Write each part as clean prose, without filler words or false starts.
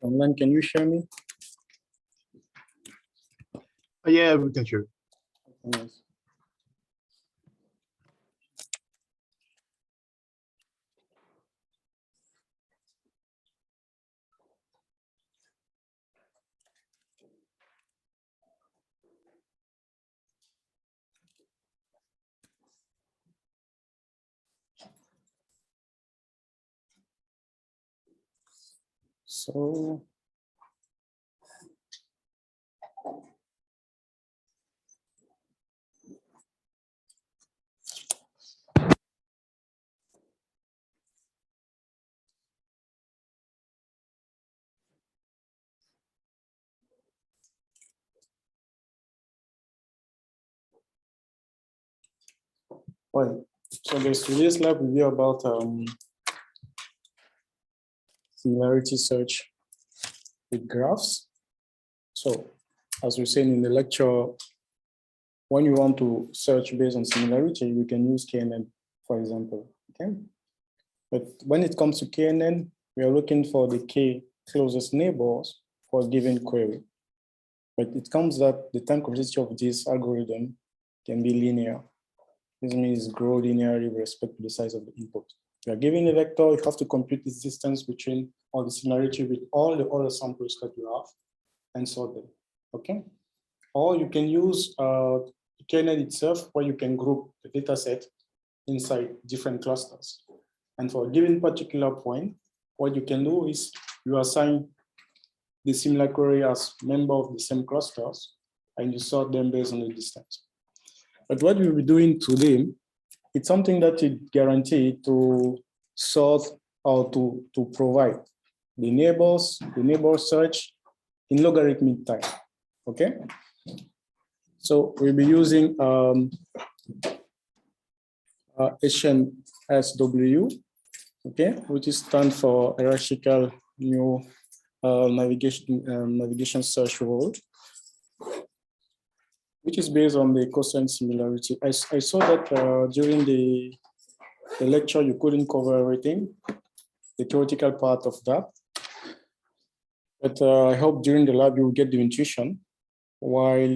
Online, can you share me? Yeah, we can share. Yes. So well, so today's lab will be about similarity search with graphs. So as we said in the lecture, when you want to search based on similarity, you can use KNN, for example. Okay. But when it comes to KNN, we are looking for the K closest neighbors for a given query. But it comes that the time complexity of this algorithm can be linear. This means grow linearly with respect to the size of the input. You are given a vector, you have to compute this distance between all the similarity with all the other samples that you have and sort them. Okay. Or you can use KNN itself, where you can group the data set inside different clusters. And for a given particular point, what you can do is you assign the similar query as member of the same clusters, and you sort them based on the distance. But what we'll be doing today, it's something that is guaranteed to sort or to provide the neighbor search in logarithmic time. Okay. So we'll be using HNSW, okay, which is stand for hierarchical new navigation search rule, which is based on the cosine similarity. I saw that during the lecture you couldn't cover everything, the theoretical part of that, but I hope during the lab you will get the intuition while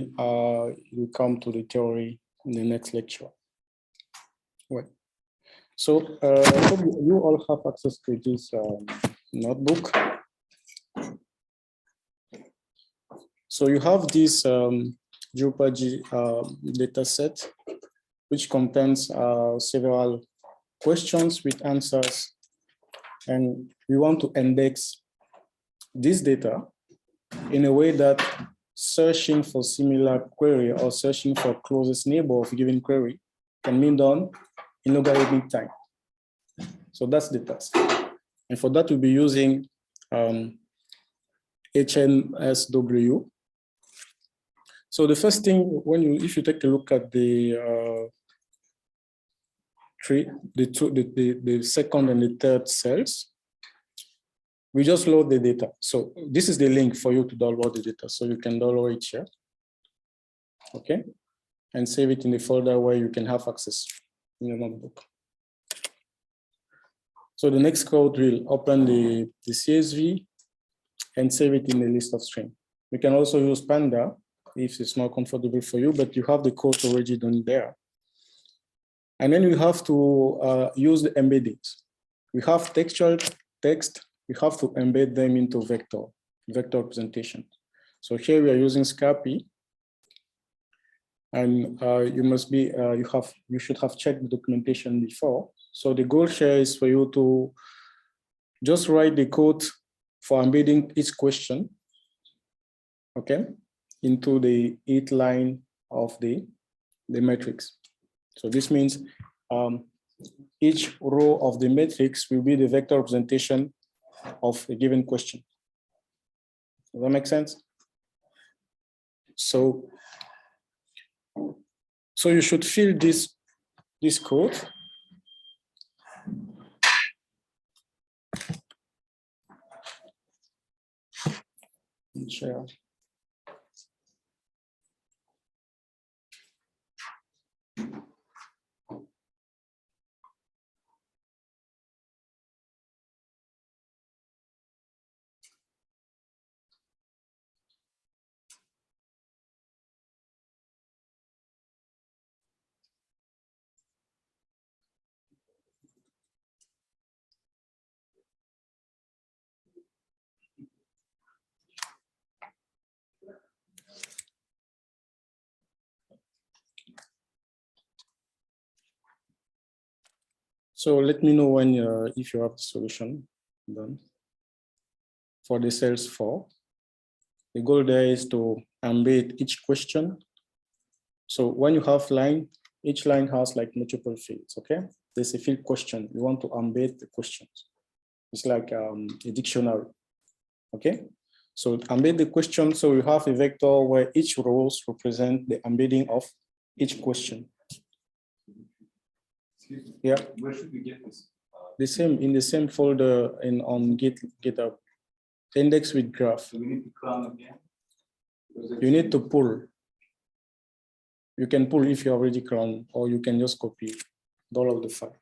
you come to the theory in the next lecture. Right. So I hope you all have access to this notebook. So you have this Drupal data set, which contains several questions with answers. And we want to index this data in a way that searching for similar query or searching for closest neighbor of a given query can be done in logarithmic time. So that's the task. And for that, we'll be using HNSW. So the first thing, if you take a look at the the second and the third cells, we just load the data. So this is the link for you to download the data. So you can download it here, okay? And save it in the folder where you can have access in your notebook. So the next code will open the CSV and save it in the list of string. You can also use Panda if it's more comfortable for you, but you have the code already done there. And then we have to use the embeddings. We have textual text. We have to embed them into vector representation. So here we are using Scapy, and you should have checked the documentation before. So the goal here is for you to just write the code for embedding each question, okay, into the 8th line of the matrix. So this means each row of the matrix will be the vector representation of a given question. Does that make sense? So you should fill this code. Share. So let me know when if you have the solution done. For the cells 4, the goal there is to embed each question. So when you have line, each line has like multiple fields, okay? There's a field question. You want to embed the questions. It's like a dictionary, okay? So embed the question. So you have a vector where each rows represent the embedding of each question. Yeah. Where should we get this? The same in the same folder on GitHub. Index with graph. Do we need to clone again? You need to pull. You can pull if you already cloned, or you can just copy all of the file.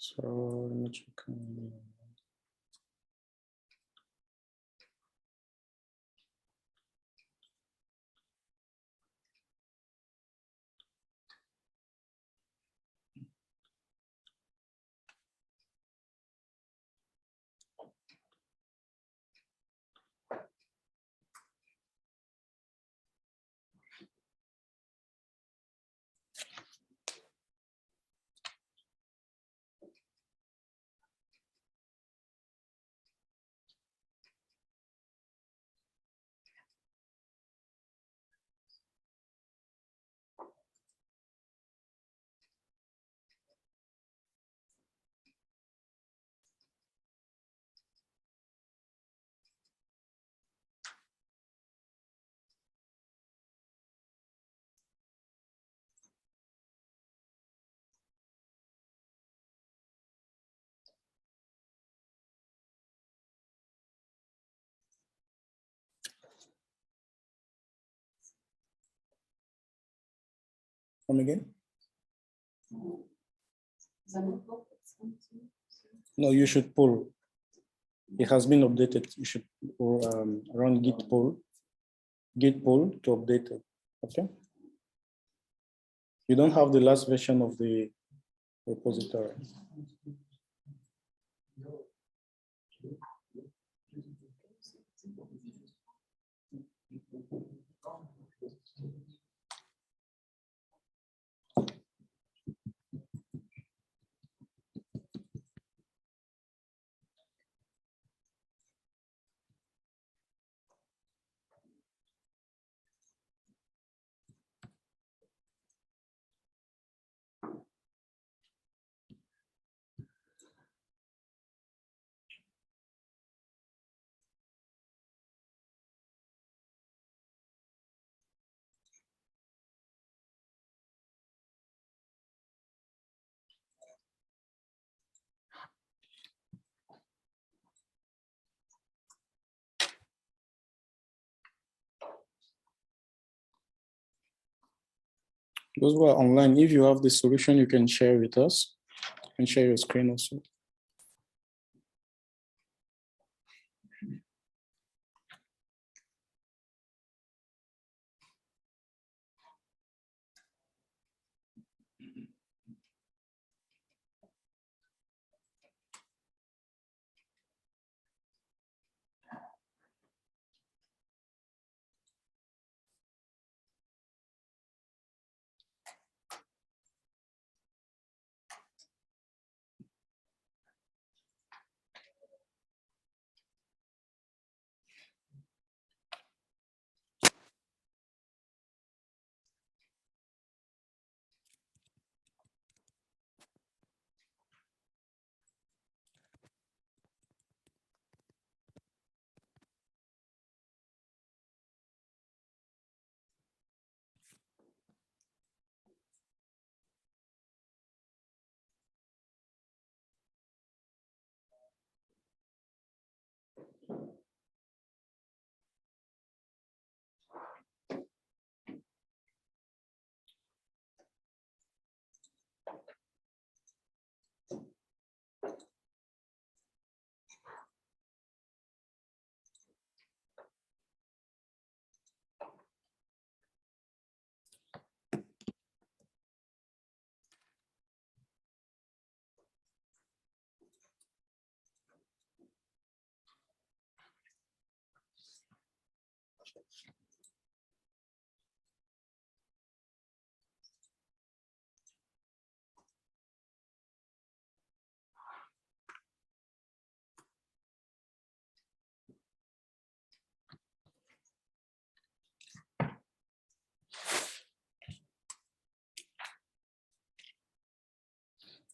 So let me check. Come again? No, you should pull. It has been updated. You should run git pull to update it. Okay. You don't have the last version of the repository. Those who are online, if you have the solution, you can share with us and share your screen also.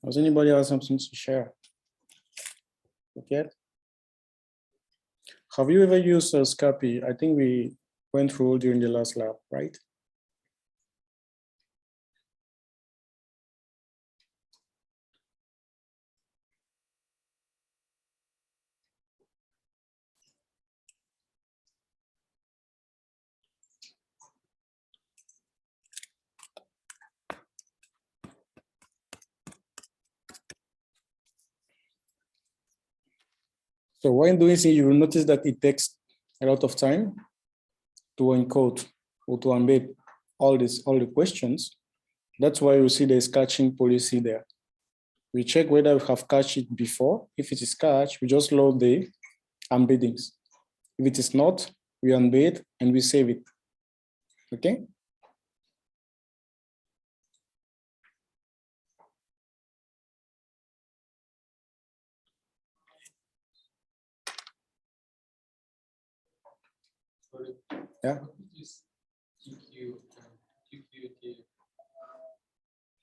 Does anybody have something to share? Okay. Have you ever used Scapy? I think we went through during the last lab, right? So when doing this, you will notice that it takes a lot of time to encode or to embed all the questions. That's why you see there's caching policy there. We check whether we have cached it before. If it is cached, we just load the embeddings. If it is not, we embed and we save it. Okay. Yeah.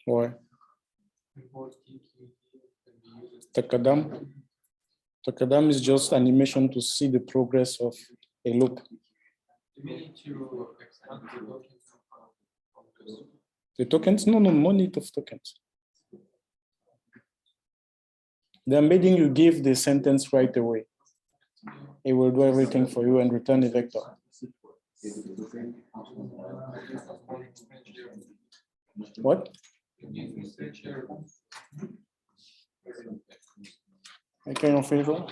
Or Takadam. Takadam is just animation to see the progress of a loop. The tokens? No need of tokens. The embedding, you give the sentence right away. It will do everything for you and return a vector. What? I kind of favor.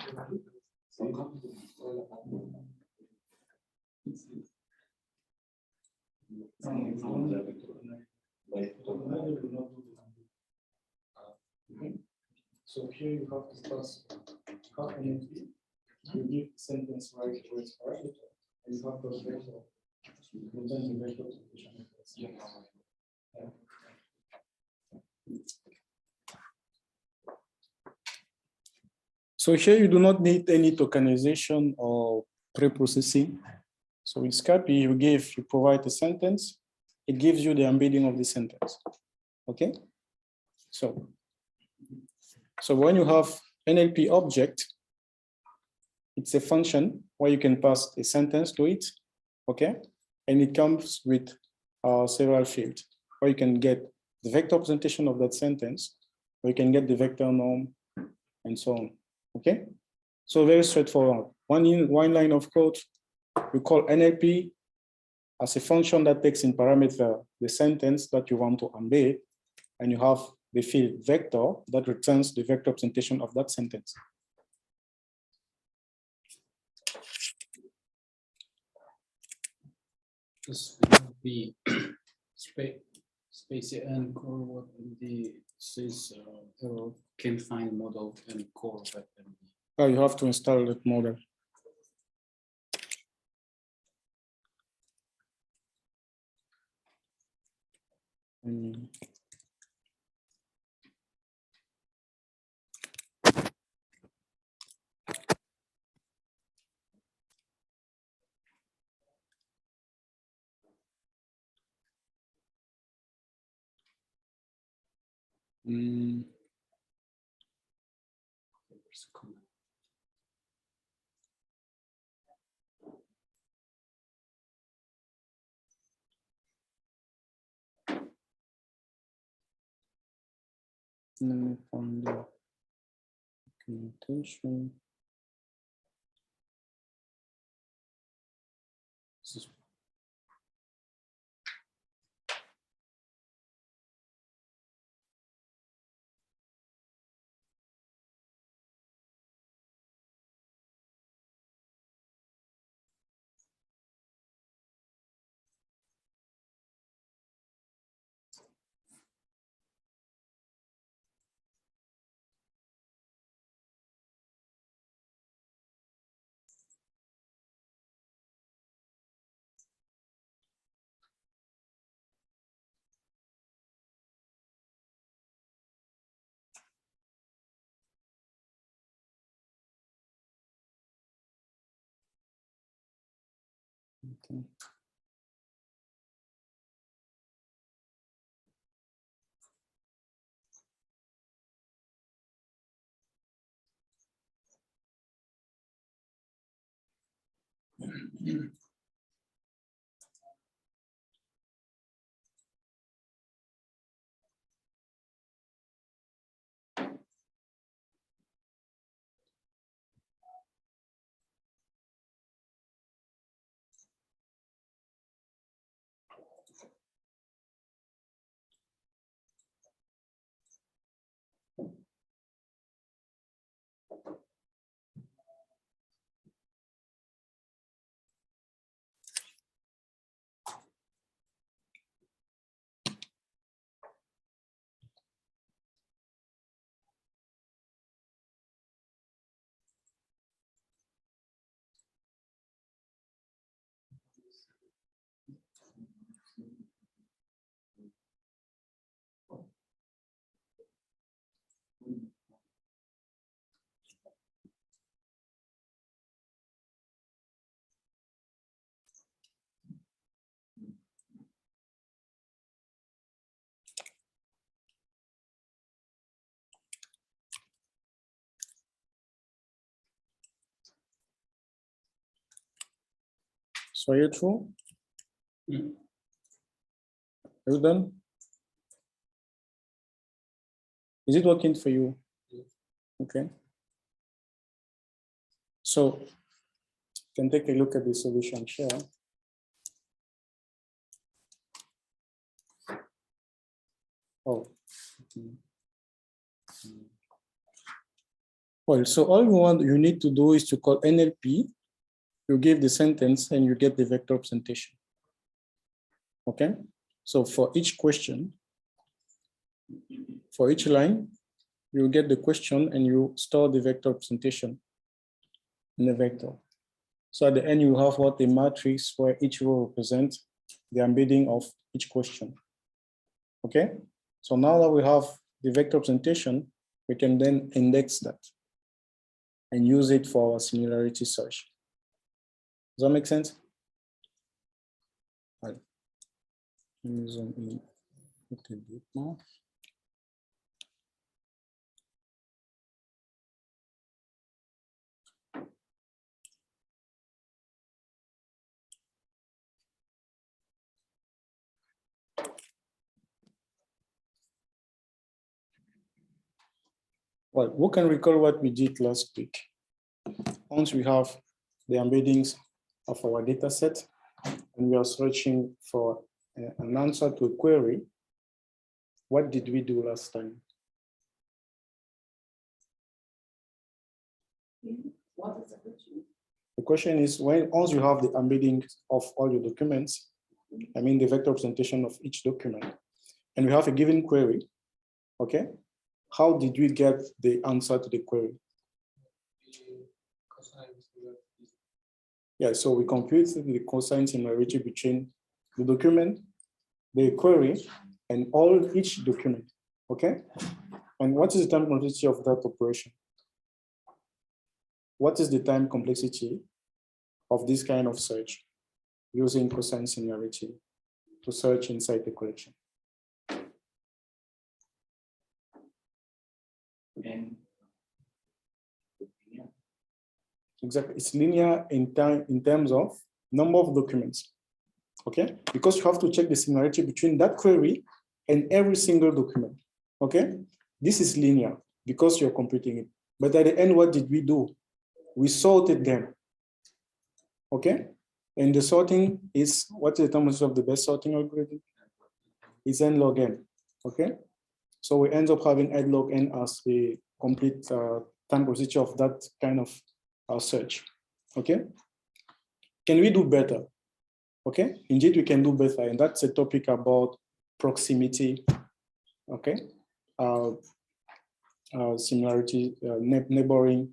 So here you have to pass half an NP. You give sentence right away its parameter, and you have those vector. Return the vector to the So here you do not need any tokenization or pre-processing. So with Scapy, you provide a sentence, it gives you the embedding of the sentence. Okay. So when you have NLP object, it's a function where you can pass a sentence to it. Okay. And it comes with several fields where you can get the vector representation of that sentence, or you can get the vector norm and so on. Okay, so very straightforward. One line of code, we call NLP as a function that takes in parameter the sentence that you want to embed, and you have the field vector that returns the vector representation of that sentence. This the space and core what the says error can't find model and core but Oh, you have to install that model. Let me find the documentation. Okay. So are you through? Mm. Are you done? Is it working for you? Okay. So you can take a look at the solution here. Oh. Okay. Well, so all you need to do is to call NLP. You give the sentence and you get the vector representation. Okay. So for each question, for each line, you get the question and you store the vector representation in the vector. So at the end, you have what a matrix where each row represents the embedding of each question. Okay. So now that we have the vector representation, we can then index that and use it for our similarity search. Does that make sense? Right. Let me zoom in a little bit more. Well, who can recall what we did last week? Once we have the embeddings of our data set and we are searching for an answer to a query, what did we do last time? What is the question? The question is, once you have the embedding of all your documents, I mean the vector representation of each document, and we have a given query, okay? How did we get the answer to the query? Yeah, so we compute the cosine similarity between the document, the query, and each document, okay? And what is the time complexity of that operation? What is the time complexity of this kind of search using cosine similarity to search inside the collection? And Exactly, it's linear in terms of number of documents, okay? Because you have to check the similarity between that query and every single document, okay? This is linear because you're computing it. But at the end, what did we do? We sorted them, okay? And the sorting is, what is the term of the best sorting algorithm? It's n log n, okay? So we end up having n log n as the complete time complexity of that kind of search, okay? Can we do better? Okay, indeed we can do better, and that's a topic about proximity, okay? Similarity, neighboring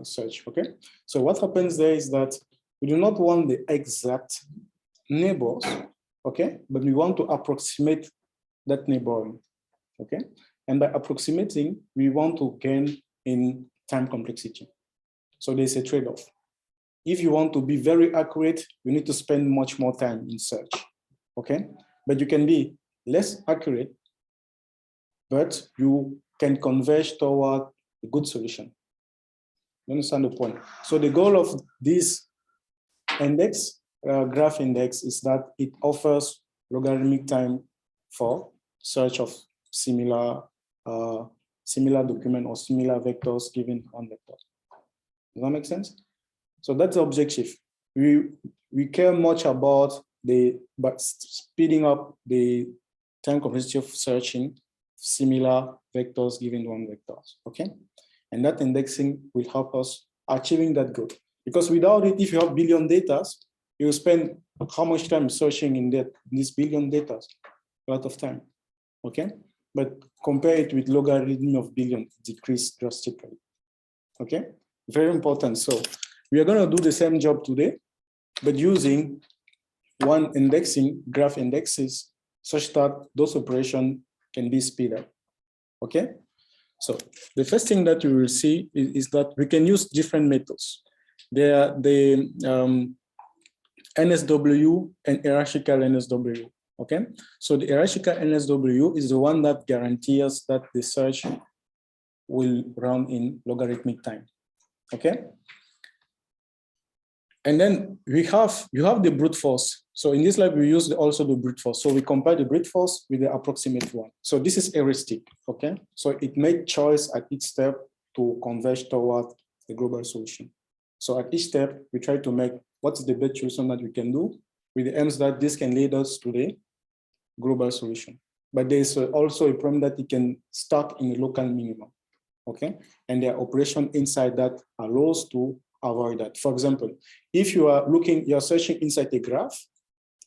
search, okay? So what happens there is that we do not want the exact neighbors, okay? But we want to approximate that neighboring, okay? And by approximating, we want to gain in time complexity. So there's a trade-off, if you want to be very accurate, you need to spend much more time in search, okay? But you can be less accurate, but you can converge toward a good solution. You understand the point? So the goal of this index, graph index, is that it offers logarithmic time for search of similar document or similar vectors given one vector. Does that make sense? So that's the objective. We care much about speeding up the time complexity of searching similar vectors given one vector. Okay, and that indexing will help us achieving that goal. Because without it, if you have billion data, you spend how much time searching in these billion data? A lot of time. Okay, but compare it with logarithm of billion, decrease drastically. Okay, very important. So we are going to do the same job today, but using one indexing, graph indexes, such that those operations can be speeded up. Okay, so the first thing that you will see is that we can use different methods. There are the NSW and hierarchical NSW. Okay, so the hierarchical NSW is the one that guarantees that the search will run in logarithmic time. Okay, and then you have the brute force. So in this lab, we use also the brute force. So we compare the brute force with the approximate one. So this is heuristic. Okay, so it makes choice at each step to converge toward the global solution. So at each step, we try to make what's the best solution that we can do with the aims that this can lead us to the global solution. But there's also a problem that it can start in a local minimum. Okay, and there are operations inside that allows to avoid that. For example, if you are you're searching inside a graph,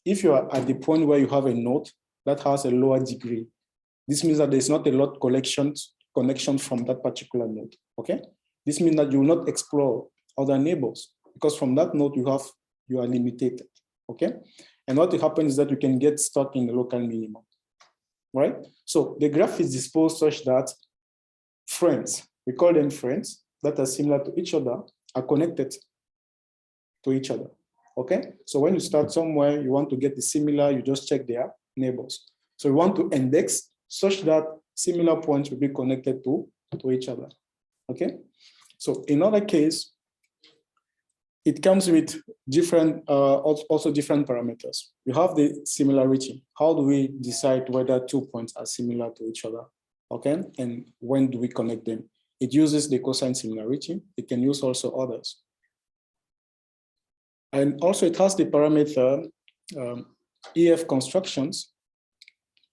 if you are at the point where you have a node that has a lower degree, this means that there's not a lot connection from that particular node. Okay, this means that you will not explore other neighbors because from that node you are limited. Okay, and what will happen is that you can get stuck in the local minimum. Right? So the graph is disposed such that friends, we call them friends that are similar to each other, are connected to each other. Okay, so when you start somewhere, you want to get the similar, you just check their neighbors. So we want to index such that similar points will be connected to each other. Okay, so in other case, it comes with different, also different parameters. You have the similarity. How do we decide whether 2 points are similar to each other? Okay, and when do we connect them? It uses the cosine similarity. It can use also others. And also it has the parameter EF constructions,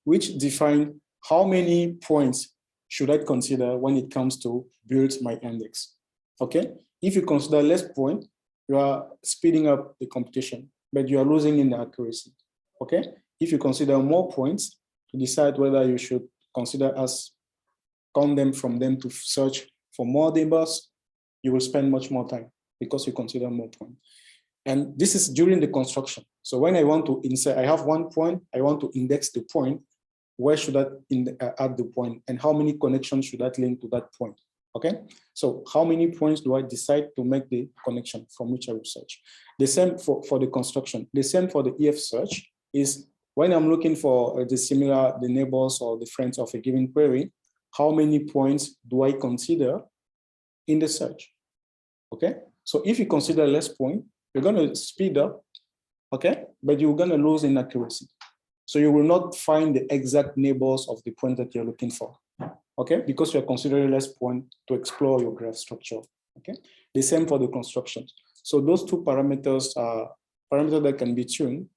which define how many points should I consider when it comes to build my index. Okay, if you consider less points, you are speeding up the computation, but you are losing in the accuracy. Okay, if you consider more points to decide whether you should consider as count them from them to search for more neighbors, you will spend much more time because you consider more points. And this is during the construction. So when I want to insert, I have 1 point, I want to index the point, where should I add the point and how many connections should that link to that point? Okay, so how many points do I decide to make the connection from which I will search? The same for the construction. The same for the EF search is when I'm looking for the neighbors or the friends of a given query, how many points do I consider in the search? Okay, so if you consider less points, you're going to speed up, okay, but you're going to lose in accuracy. So you will not find the exact neighbors of the point that you're looking for, okay, because you're considering less points to explore your graph structure, okay? The same for the construction. So those two parameters are parameters that can be tuned.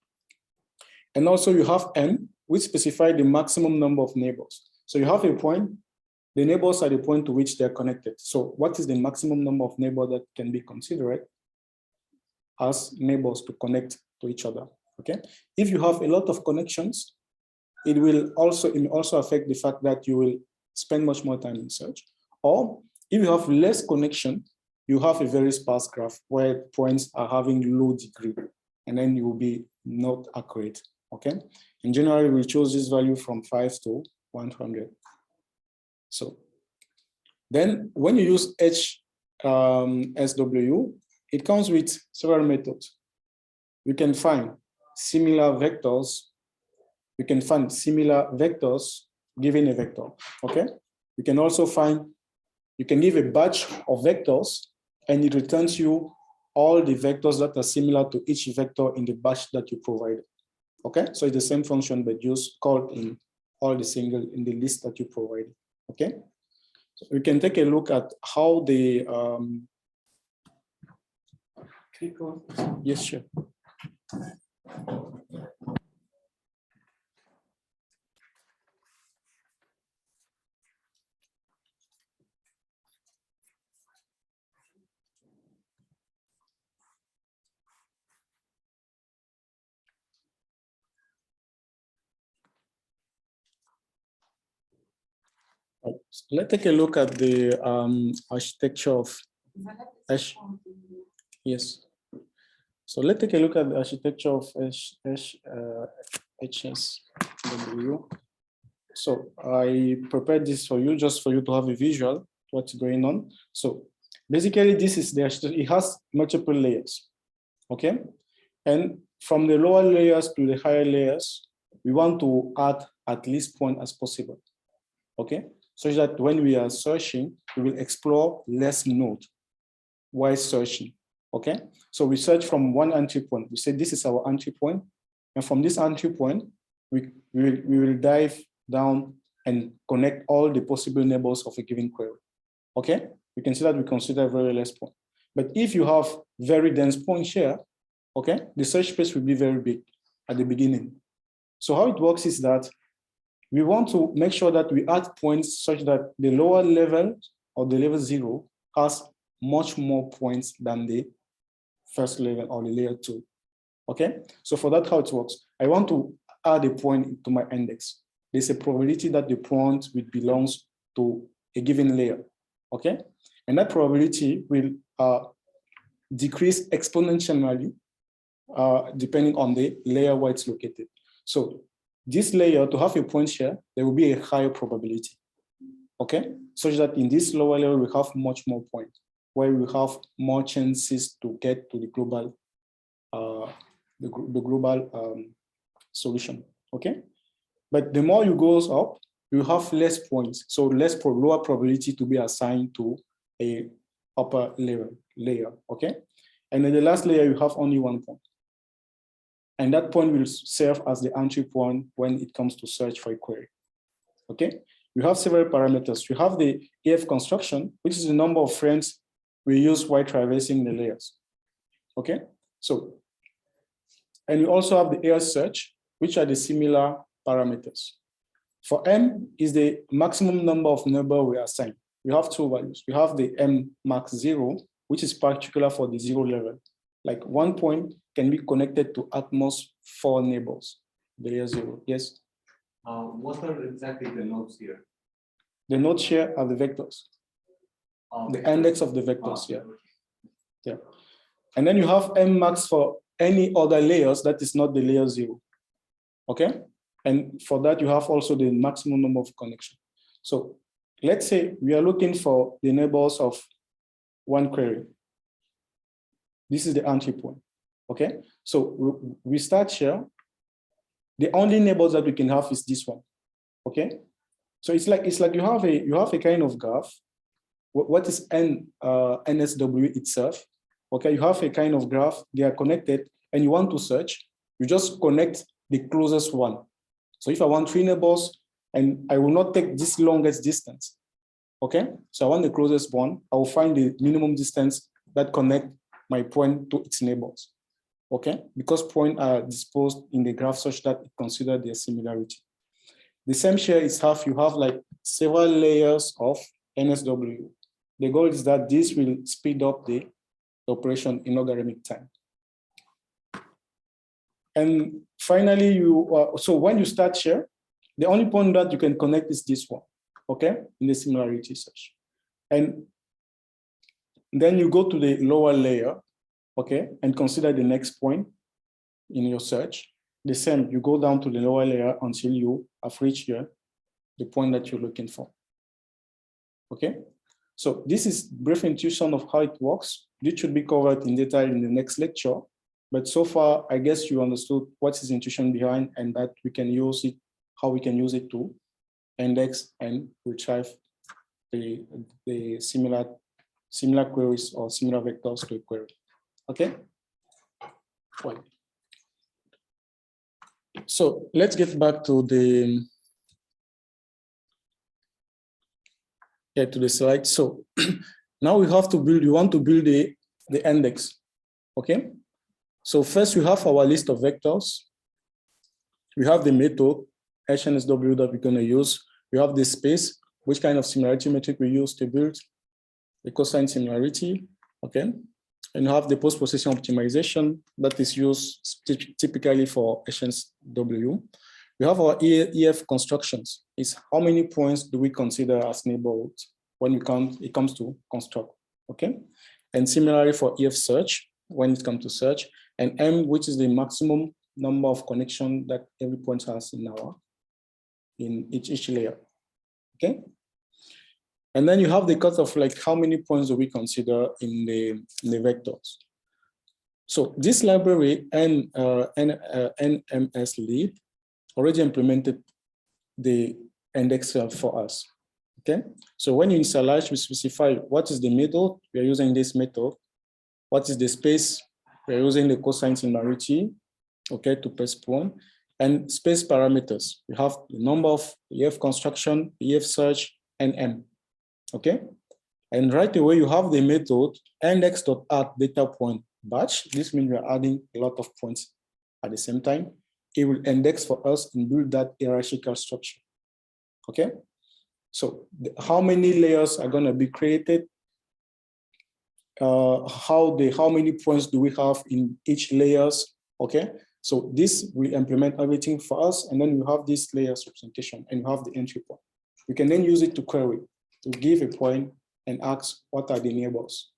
And also you have M, which specify the maximum number of neighbors. So you have a point, the neighbors are the point to which they're connected. So what is the maximum number of neighbors that can be considered as neighbors to connect to each other? Okay, if you have a lot of connections, it will also affect the fact that you will spend much more time in search. Or if you have less connection, you have a very sparse graph where points are having low degree, and then you will be not accurate. Okay, in general, we chose this value from 5 to 100. So then when you use HSW, it comes with several methods. We can find similar vectors. We can find similar vectors given a vector, okay? You can also find, you can give a batch of vectors and it returns you all the vectors that are similar to each vector in the batch that you provided, okay? So it's the same function, but just called in all the single in the list that you provided, okay? So we can take a look at how the, yes, sure. So let's take a look at the architecture of yes. So let's take a look at the architecture of HNSW. So I prepared this for you, just for you to have a visual what's going on. So basically, this is the architecture. It has multiple layers, okay? And from the lower layers to the higher layers, we want to add at least point as possible, okay? Such that when we are searching, we will explore less node while searching, okay? So we search from one entry point. We say this is our entry point. And from this entry point, we will dive down and connect all the possible neighbors of a given query, okay? We can see that we consider very less point. But if you have very dense points here, okay, the search space will be very big at the beginning. So how it works is that we want to make sure that we add points such that the lower level or the level 0 has much more points than the first level or the layer 2. Okay, so for that, how it works, I want to add a point to my index. There's a probability that the point will belongs to a given layer. Okay, and that probability will decrease exponentially depending on the layer where it's located. So this layer, to have a point here, there will be a higher probability, okay? Such that in this lower level, we have much more points, where we have more chances to get to the global, solution, okay? But the more you go up, you have less points, so lower probability to be assigned to a upper level layer, okay? And in the last layer, you have only one point. And that point will serve as the entry point when it comes to search for a query, okay? We have several parameters. We have the AF construction, which is the number of frames we use while traversing the layers, okay? So, and we also have the air search, which are the similar parameters. For M is the maximum number of neighbors we assign. We have two values. We have the M max 0, which is particular for the 0 level. Like one point can be connected to at most 4 neighbors, the layer 0, yes? What are exactly the nodes here? The nodes here are the vectors. The index of the vectors, yeah. Yeah. And then you have M max for any other layers that is not the layer 0, okay? And for that, you have also the maximum number of connections. So let's say we are looking for the neighbors of one query. This is the entry point, okay? So we start here. The only neighbors that we can have is this one, okay? So it's like you have a kind of graph. What is NSW itself? Okay, you have a kind of graph. They are connected, and you want to search. You just connect the closest one. So if I want 3 neighbors, and I will not take this longest distance, okay? So I want the closest one. I will find the minimum distance that connect my point to its neighbors, okay? Because points are disposed in the graph such that it considers their similarity. The same here is you have like several layers of NSW. The goal is that this will speed up the operation in logarithmic time. And finally, so when you start here, the only point that you can connect is this one, okay? In the similarity search. And then you go to the lower layer, okay? And consider the next point in your search. The same, you go down to the lower layer until you have reached here, the point that you're looking for, okay? So this is brief intuition of how it works. This should be covered in detail in the next lecture. But so far, I guess you understood what is intuition behind and that we can use it, how we can use it to index and retrieve the similar queries or similar vectors to a query. Okay. Well, so let's get back to the slide. So now we have to build. We want to build the index. Okay. So first we have our list of vectors. We have the method HNSW that we're going to use. We have the space, which kind of similarity metric we use to build the cosine similarity. Okay. And you have the post-processing optimization that is used typically for HNSW. We have our EF constructions. Is how many points do we consider as neighborhoods when it comes to construct, okay? And similarly for EF search, when it comes to search, and M, which is the maximum number of connections that every point has in each layer, okay? And then you have the cut of like how many points do we consider in the vectors. So this library NMS lead already implemented the index for us. Okay, so when you initialize, we specify what is the method, we are using this method. What is the space, we are using the cosine similarity, okay, to pass point, and space parameters. We have the number of EF construction, EF search, and M. Okay, and right away you have the method index.add data point batch. This means we are adding a lot of points at the same time. It will index for us and build that hierarchical structure. Okay, so how many layers are going to be created? How many points do we have in each layers? Okay, so this will implement everything for us, and then you have this layers representation, and you have the entry point. We can then use it to query, to give a point and ask what are the neighbors.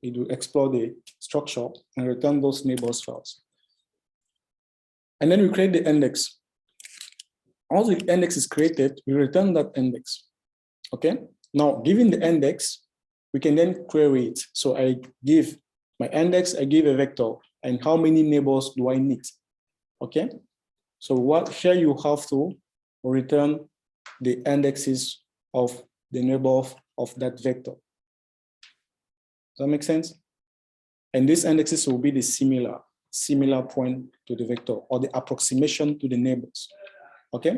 It will explore the structure and return those neighbors for us. And then we create the index. Once the index is created, we return that index. Okay. Now, given the index, we can then query it. So I give my index, I give a vector, and how many neighbors do I need? Okay. So what here you have to return the indexes of the neighbor of that vector. Does that make sense? And these indexes will be the similar point to the vector or the approximation to the neighbors. Okay,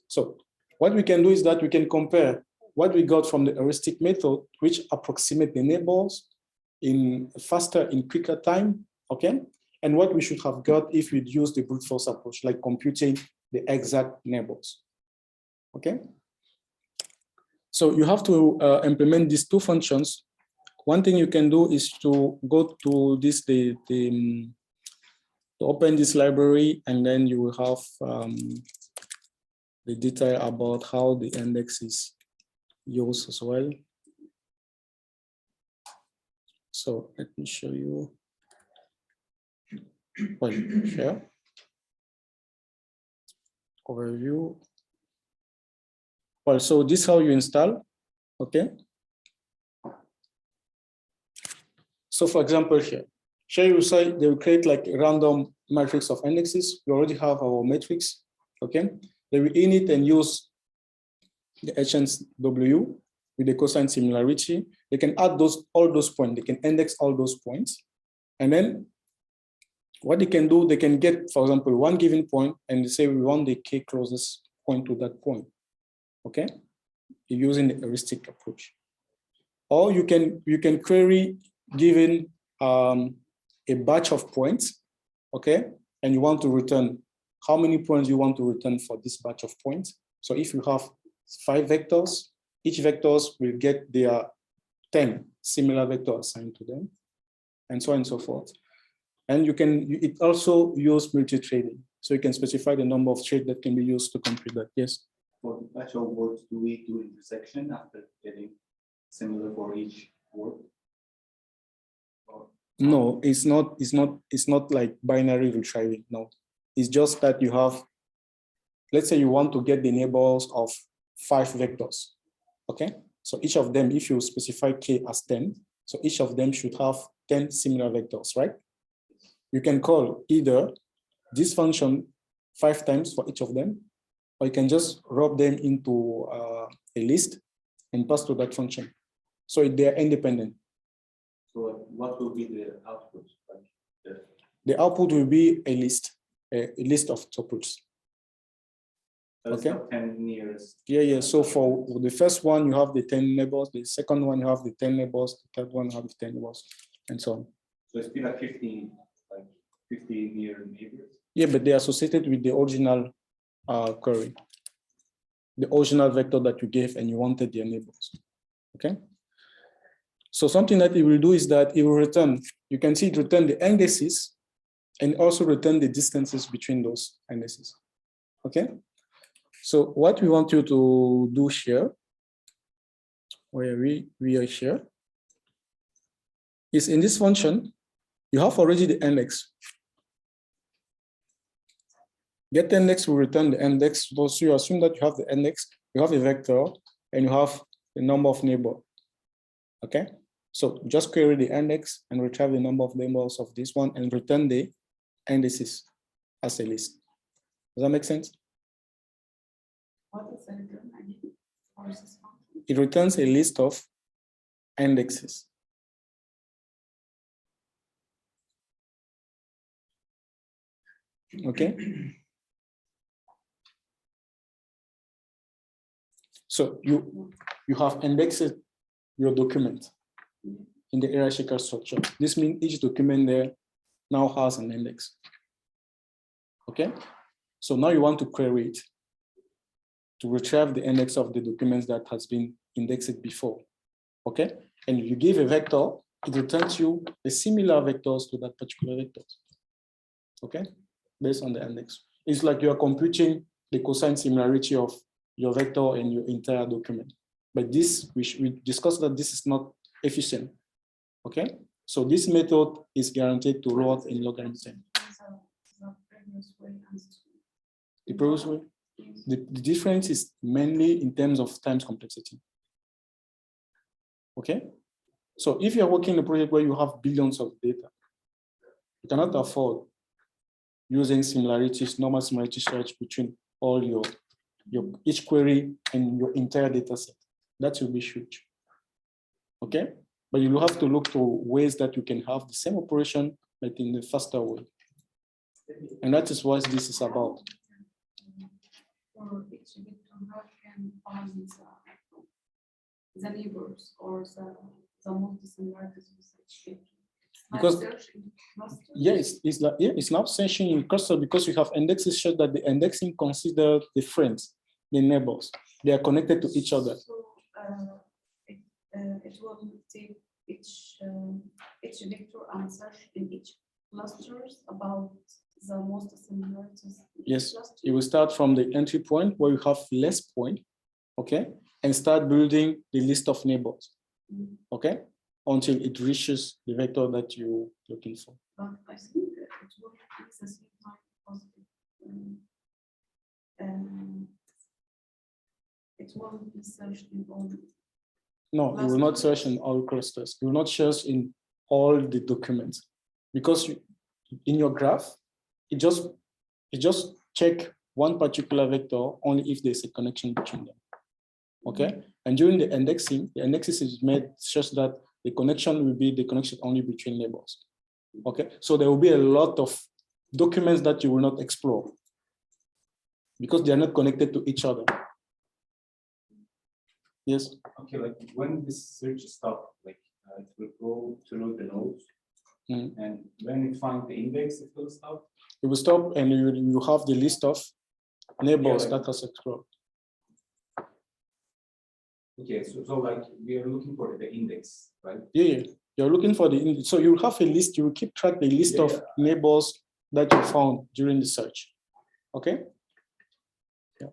so what we can do is that we can compare what we got from the heuristic method, which approximate the neighbors in quicker time, okay, and what we should have got if we'd used the brute force approach, like computing the exact neighbors. Okay, so you have to implement these two functions. One thing you can do is to go to this to open this library, and then you will have the detail about how the index is used as well. So let me show you. Well, share. Overview. Well, so this is how you install. Okay. So for example, here you say they will create like a random matrix of indexes. We already have our matrix. Okay. They will init and use the HNSW with the cosine similarity. They can add all those points. They can index all those points. And then what they can do, they can get, for example, one given point and they say we want the K closest point to that point. Okay. Using the heuristic approach. Or you can query given a batch of points, okay, and you want to return how many points you want to return for this batch of points. So if you have 5 vectors, each vectors will get their 10 similar vectors assigned to them, and so on and so forth. And it also use multi-threading. So you can specify the number of threads that can be used to compute that. Yes? For the batch of words, do we do intersection after getting similar for each word? No, it's not like binary retrieving. No, it's just that you have, let's say you want to get the neighbors of 5 vectors. Okay, So each of them, if you specify K as 10, so each of them should have 10 similar vectors, right? You can call either this function 5 times for each of them, or you can just rub them into a list and pass to that function. So they are independent. So what will be the output? Like The output will be a list of tuples. Okay. 10 nearest. Yeah. So for the first one, you have the 10 neighbors. The second one, you have the 10 neighbors. The third one, you have the 10 neighbors, and so on. So it's still like 50 near neighbors. Yeah, but they are associated with the original query, the original vector that you gave, and you wanted their neighbors. Okay. So something that it will do is that it will return. You can see it return the indices, and also return the distances between those indices. Okay. So what we want you to do here, where we are here, is in this function, you have already the index. Get index will return the index. So you assume that you have the index, you have a vector, and you have the number of neighbors. Okay. So just query the index and retrieve the number of neighbors of this one and return the indices as a list. Does that make sense? What is the return again? Or is this function? It returns a list of indexes. Okay. So you have indexed your document in the hierarchical structure. This means each document there now has an index. Okay. So now you want to query it to retrieve the index of the documents that has been indexed before. Okay. And if you give a vector, it returns you a similar vectors to that particular vector. Okay. Based on the index. It's like you are computing the cosine similarity of your vector and your entire document. But this, we discussed that this is not efficient. Okay. So this method is guaranteed to load in logarithm. The previous way and The previous way, the difference is mainly in terms of times complexity. Okay. So if you're working in a project where you have billions of data, you cannot afford using similarities, normal similarity search between all your each query and your entire data set. That will be huge. Okay. But you will have to look to ways that you can have the same operation, but in a faster way. And that is what this is about. for each victim, how can find the neighbors or the multi-similarities with each victim? Because Searching clusters? it's now searching in cluster because you have indexes show that the indexing consider the friends, the neighbors. They are connected to each other. So it will take each vector and search in each clusters about the most similarities. Yes, you will start from the entry point where you have less point, okay, and start building the list of neighbors, okay, until it reaches the vector that you're looking for. But I think it will be the same time positive. It won't be searched in all. No, you will not search in all clusters. You will not search in all the documents because in your graph, it just check one particular vector only if there's a connection between them. Okay, and during the indexing, the indexes is made such that the connection will be the connection only between neighbors. Okay, so there will be a lot of documents that you will not explore because they are not connected to each other. Yes. Okay, like when this search stops, like it will go through the nodes, and when it finds the index, it will stop. It will stop, and you have the list of neighbors that has explored. Okay, so like we are looking for the index, right? Yeah. You're looking for the index. So you have a list. You will keep track the list of neighbors that you found during the search. Okay. Yeah.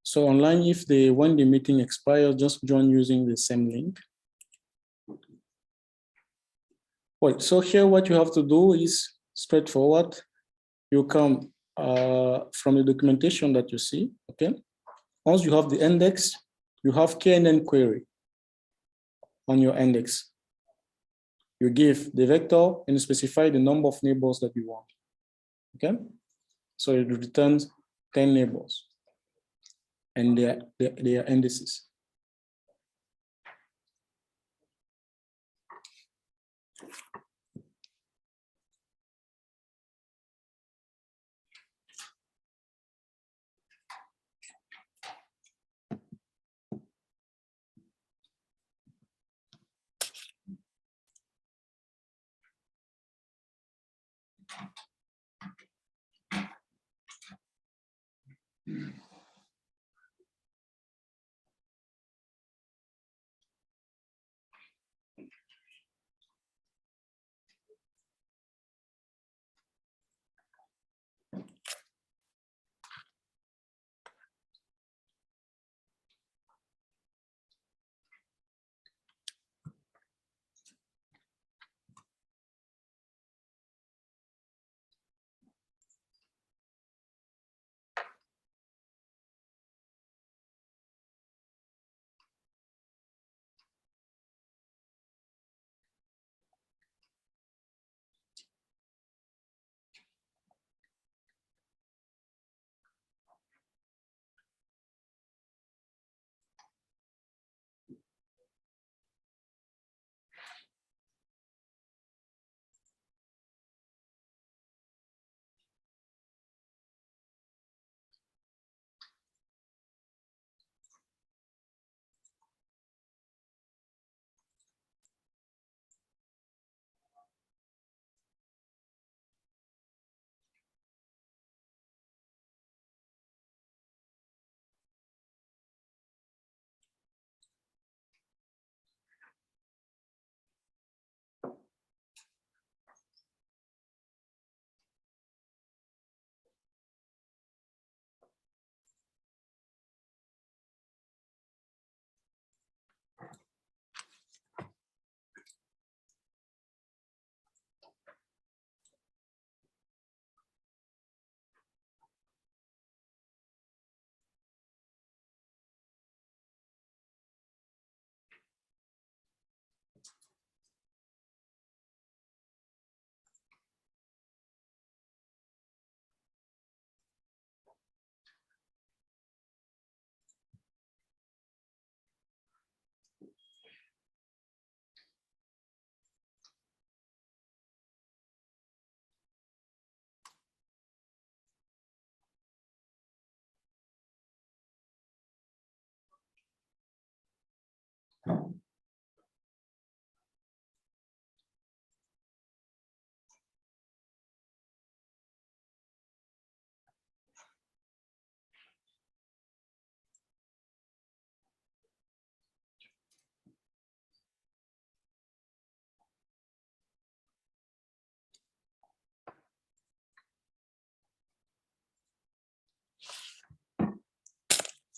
So online, when the meeting expires, just join using the same link. Right, so here what you have to do is straightforward. You come from the documentation that you see, okay? Once you have the index, you have KNN query on your index. You give the vector and you specify the number of neighbors that you want, okay? So it returns 10 neighbors and their indices.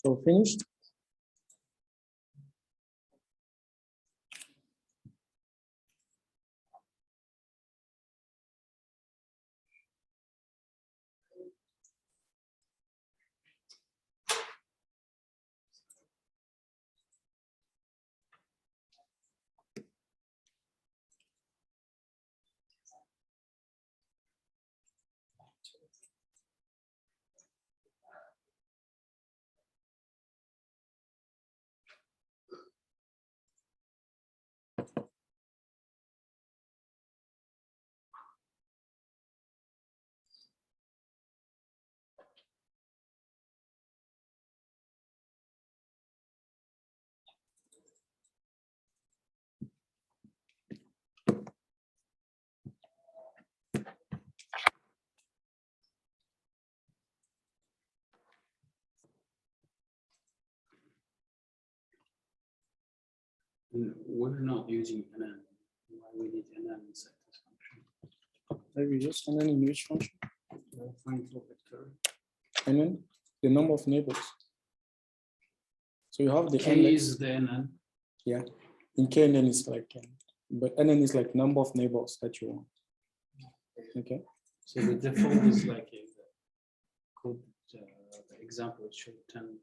So finished. We're not using NN. Why we need NN inside this function? Maybe just and then in which function? Find flow vector. And then the number of neighbors. So you have the K index. is the NN. Yeah. In KNN is like, but NN is like number of neighbors that you want. Okay. So the default is like code, the example, it should return.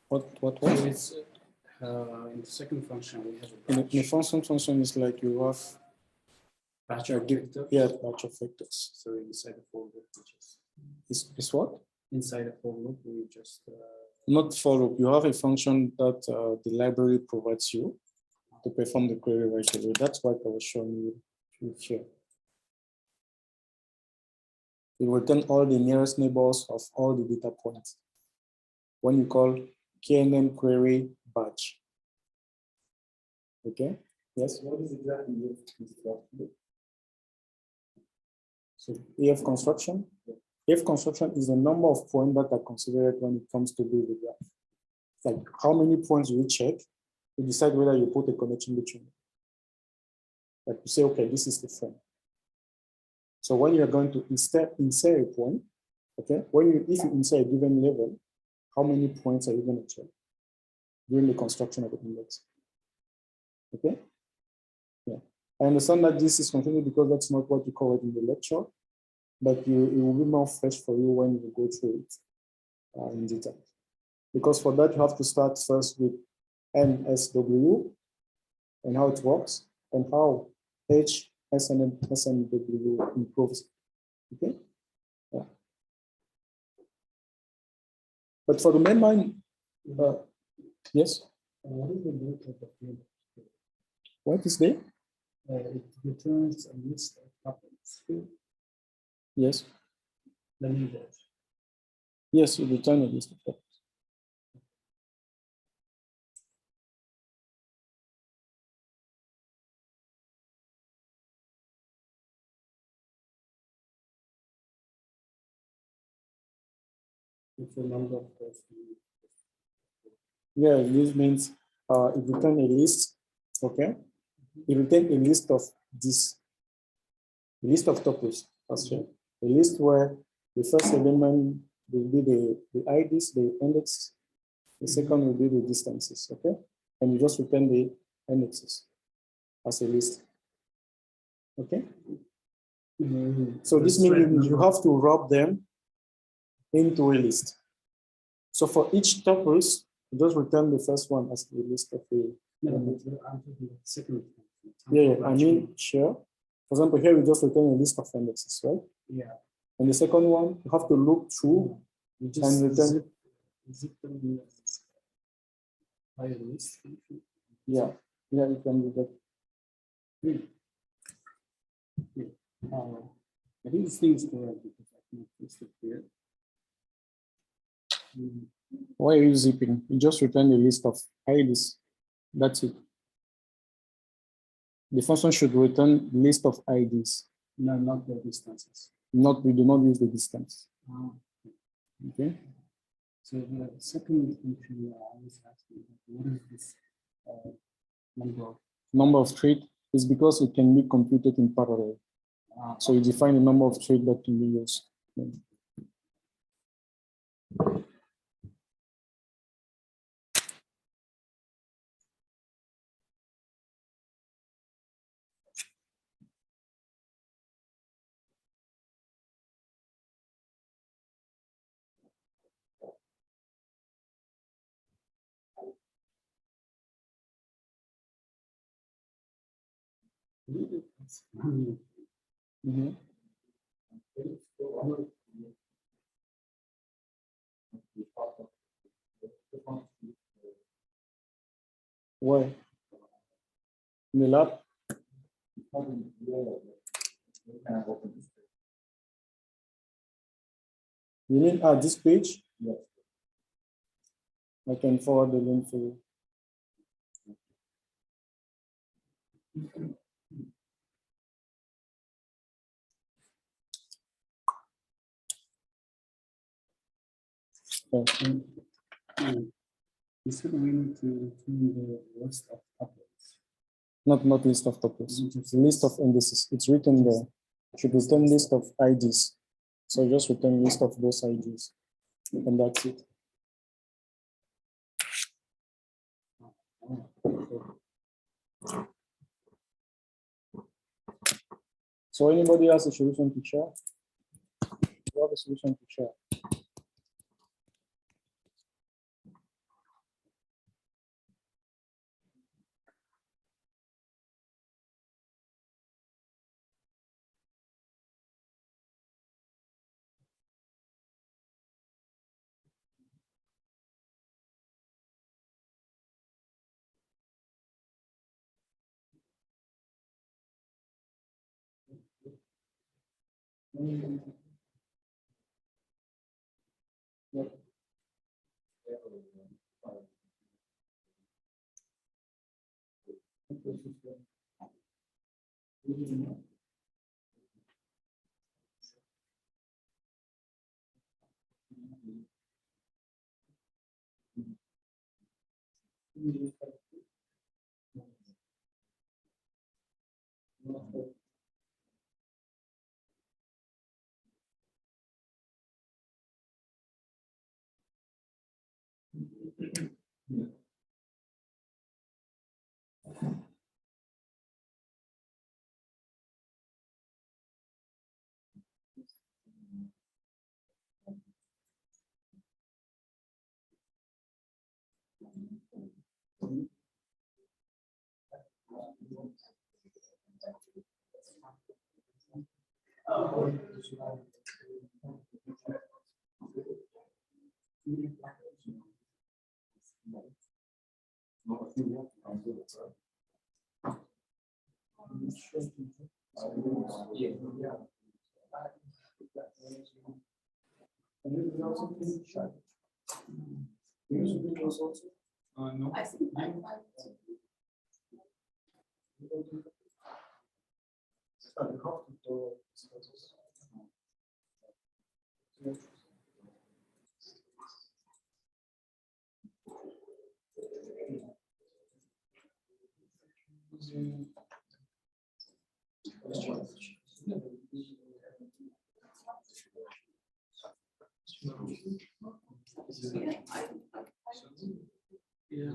What? So it's, in the second function, we have a In batch. the function is like you have Batch yeah, of vectors. yeah, batch of vectors. So inside the for loop, we just Is what? inside the for loop, we just Not for loop. You have a function that the library provides you to perform the query right away. That's what I was showing you here. It will return all the nearest neighbors of all the data points when you call KNN query batch. Okay. Yes. What is exactly EF construction? So EF construction. EF construction is the number of points that are considered when it comes to build the graph. Like how many points you check to decide whether you put a connection between them. Like you say, okay, this is the frame. So when you're going to insert a point, okay, if you insert a given level, how many points are you going to check during the construction of the index? Okay. Yeah. I understand that this is confusing because that's not what you call it in the lecture, but it will be more fresh for you when you go through it in detail. Because for that, you have to start first with HNSW and how it works and how HNSW improves. Okay. Yeah. But for the mainline, yes. what is the root of the field? What is there? It returns a list of tuples. Yes. Let me go. Yes, you return a list of tuples. It's a number of Yeah, this means it return a list. Okay. It return a list of this, a list of tuples. A list where the first element will be the IDs, the index. The second will be the distances. Okay. And you just return the indexes as a list. Okay. So this means you have to wrap them into a list. So for each tuples, you just return the first one as the list of the. second. Yeah, I mean, sure. For example, here we just return a list of indexes, right? Yeah. And the second one, you have to look through and return. Zip them by a list. Yeah, you can do that. I think this thing is correct because I can fix it here. Why are you zipping? You just return a list of IDs. That's it. The function should return list of IDs. No, not the distances. We do not use the distance. Okay. So the second function I was asking, what is this number of threads is because it can be computed in parallel. So you define the number of threads that can be used. Mm-hmm. Where? In the lab? You mean at this page? Yes. I can forward the link for you. You said we need to turn the list of tuples. Not list of tuples. It's a list of indices. It's written there. It should return list of IDs. So just return list of those IDs. And that's it. So anybody has a solution to share? You have a solution to share? No. I think I like to. Yeah.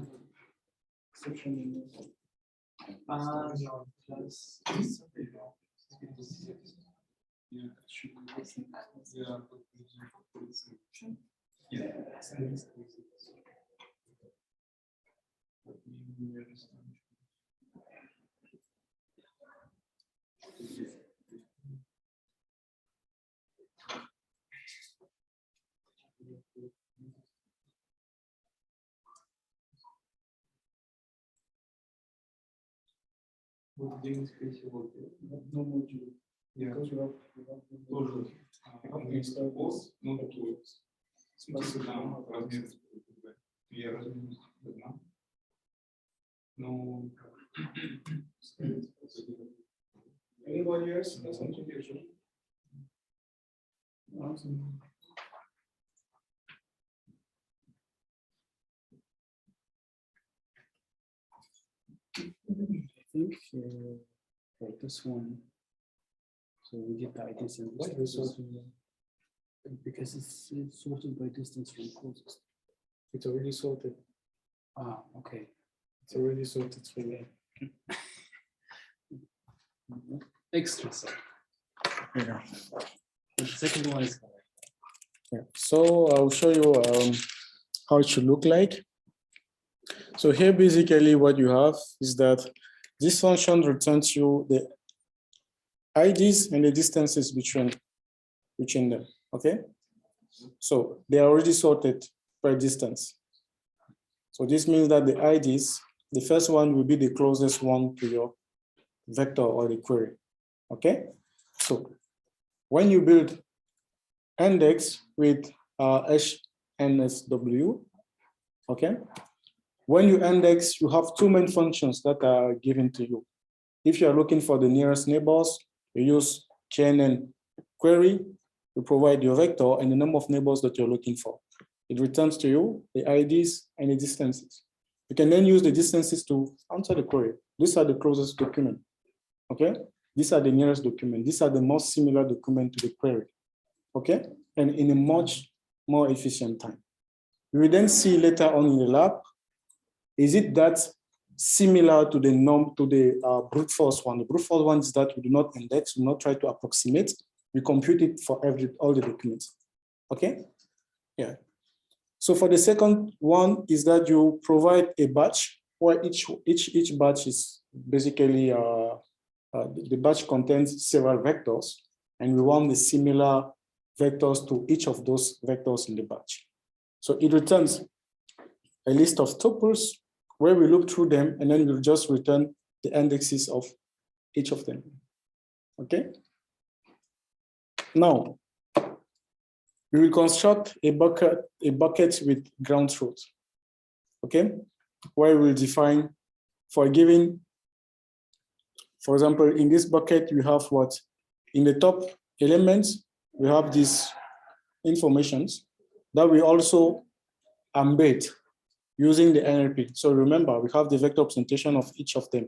No module. Because you have Тоже. Пост, ну, такой. Спасибо, там размер. Я размер. Ну, anybody else has something to share? I think for this one, so we get the IDs and Why is sorting? because it's sorted by distance from closest. It's already sorted. Ah, okay. It's already sorted for you. Extra sort. Yeah. The second one is correct. Yeah. So I'll show you how it should look like. So here, basically, what you have is that this function returns you the IDs and the distances between them. Okay. So they are already sorted per distance. So this means that the IDs, the first one will be the closest one to your vector or the query. Okay. So when you build index with HNSW, okay, when you index, you have two main functions that are given to you. If you are looking for the nearest neighbors, you use KNN query to provide your vector and the number of neighbors that you're looking for. It returns to you the IDs and the distances. You can then use the distances to answer the query. These are the closest document. Okay, these are the nearest document. These are the most similar document to the query. Okay, and in a much more efficient time. We will then see later on in the lab, is it that similar to the norm, to the brute force one. The brute force one is that we do not index, we do not try to approximate, we compute it for all the documents. Okay? Yeah. So for the second one is that you provide a batch where each batch is basically the batch contains several vectors, and we want the similar vectors to each of those vectors in the batch. So it returns a list of tuples where we look through them, and then we'll just return the indexes of each of them. Okay? Now, we will construct a bucket with ground truth. Okay? Where we'll define for a given, for example, in this bucket, we have what? In the top elements, we have these informations that we also embed using the NLP. So remember, we have the vector representation of each of them,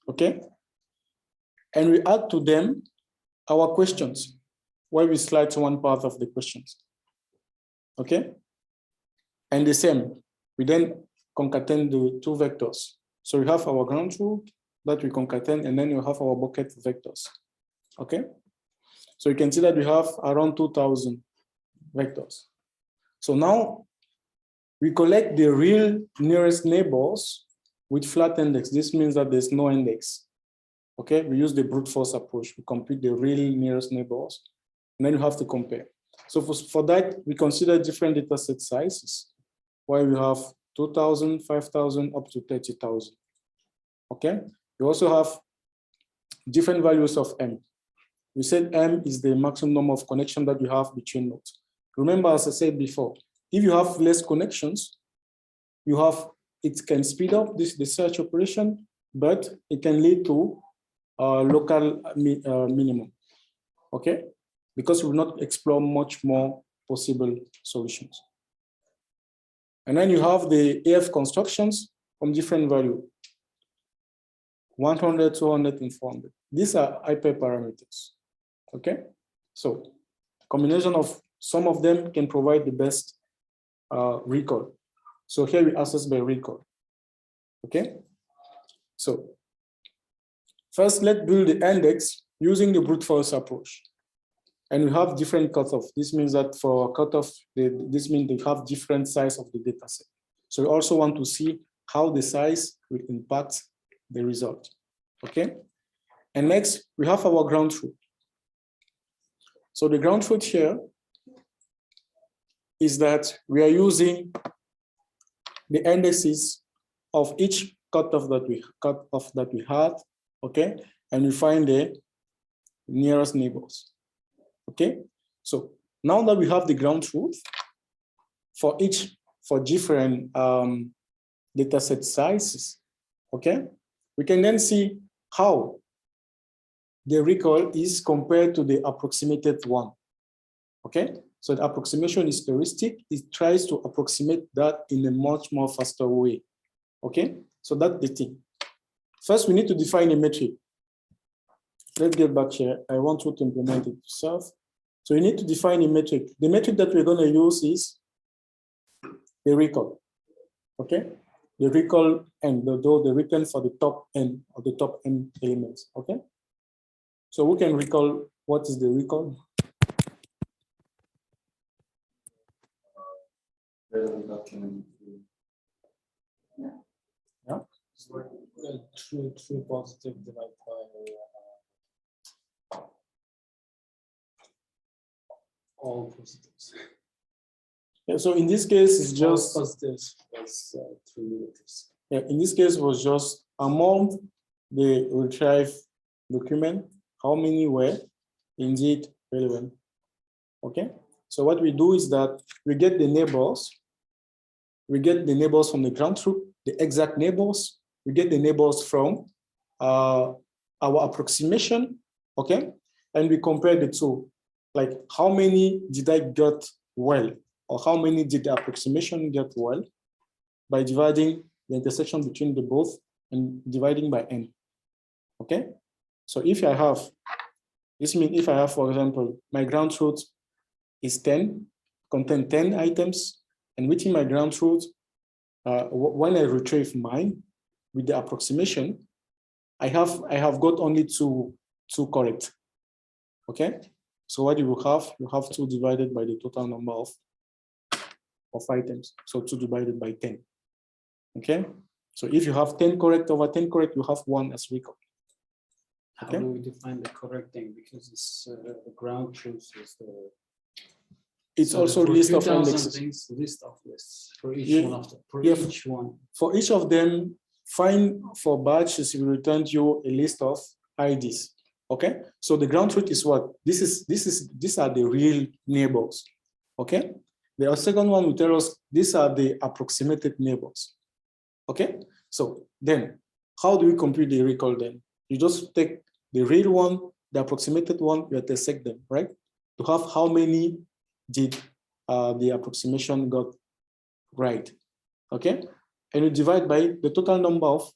okay? And we add to them our questions, where we slide to one part of the questions, okay? And the same, we then concatenate the two vectors. So we have our ground truth that we concatenate, and then we have our bucket vectors, okay? So you can see that we have around 2,000 vectors. So now we collect the real nearest neighbors with flat index. This means that there's no index. Okay, we use the brute force approach. We compute the real nearest neighbors, and then you have to compare. So for that, we consider different data set sizes, where we have 2,000, 5,000, up to 30,000. Okay, we also have different values of M. We said M is the maximum number of connections that you have between nodes. Remember, as I said before, if you have less connections, it can speed up the search operation, but it can lead to local minimum, okay? Because we will not explore much more possible solutions. And then you have the AF constructions from different value, 100, 200, and 400. These are hyperparameters, okay? So combination of some of them can provide the best recall. So here we assess by recall, okay? So first, let's build the index using the brute force approach. And we have different cutoff. This means that for cutoff, this means they have different size of the data set. So we also want to see how the size will impact the result, okay? And next, we have our ground truth. So the ground truth here is that we are using the indices of each cutoff that we had, okay? And we find the nearest neighbors, okay? So now that we have the ground truth for different data set sizes, okay? We can then see how the recall is compared to the approximated one, okay? So the approximation is heuristic. It tries to approximate that in a much more faster way, okay? So that's the thing. First, we need to define a metric. Let's get back here. I want you to implement it yourself. So you need to define a metric. The metric that we're going to use is the recall, okay? The recall and the return for the top n of the top n elements, okay? So we can recall, what is the recall? Document. Yeah. True positive divided by all positives. Yeah, so in this case, it's just positives plus 3 negatives. Yeah, in this case, was just among the retrieved document, how many were indeed relevant. Okay, so what we do is that we get the neighbors. We get the neighbors from the ground truth, the exact neighbors. We get the neighbors from our approximation, okay? And we compare the two, like how many did I get well, or how many did the approximation get well, by dividing the intersection between the both and dividing by n, okay? So if I have, this means if I have, for example, my ground truth is 10, contain 10 items, and within my ground truth, when I retrieve mine, with the approximation, I have got only two correct. Okay, so what you will have, you have 2 divided by the total number of items. So 2 divided by 10. Okay, so if you have 10 correct over 10 correct, you have 1 as record. How Okay. do we define the correct thing? Because it's the ground truth is the. It's so also for list of 2000 indexes. things, list of lists for each Yeah. one of them. For Yeah. each one. For each of them, find for batches, it will return you a list of IDs. Okay, so the ground truth is what? These are the real neighbors. Okay, the second one will tell us these are the approximated neighbors. Okay, so then how do we compute the recall then? You just take the real one, the approximated one, you intersect them, right? To have how many did the approximation got right. Okay, and you divide by the total number of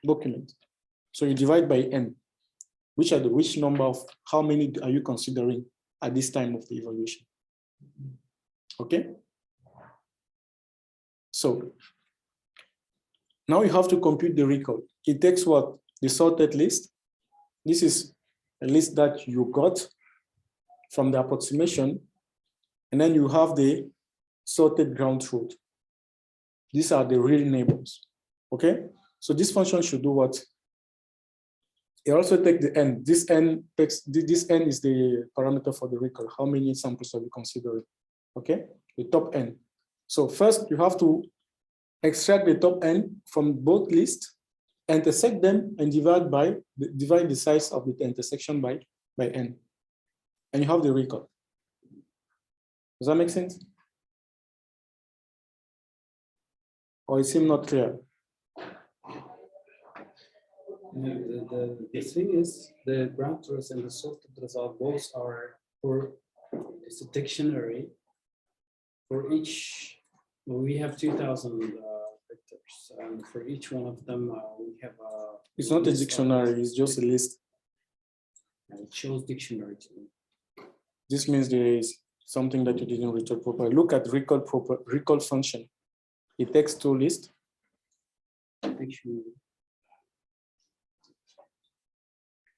documents. So you divide by n. Which number of how many are you considering at this time of the evaluation? Okay. So now you have to compute the recall. It takes what? The sorted list. This is a list that you got from the approximation, and then you have the sorted ground truth. These are the real neighbors. Okay. So this function should do what? It also takes the n. This n takes this n is the parameter for the recall. How many samples are we considering? Okay, the top n. So first you have to extract the top n from both lists, intersect them, and divide the size of the intersection by n, and you have the recall. Does that make sense? Or it seems not clear? The thing is, the ground truth and the sorted result both are for it's a dictionary. For each, we have 2000 vectors, and for each one of them, we have a. It's not a list of- dictionary, it's just a list. It shows dictionary to me. This means there is something that you didn't return properly. Look at recall function. It takes 2 lists. Dictionary.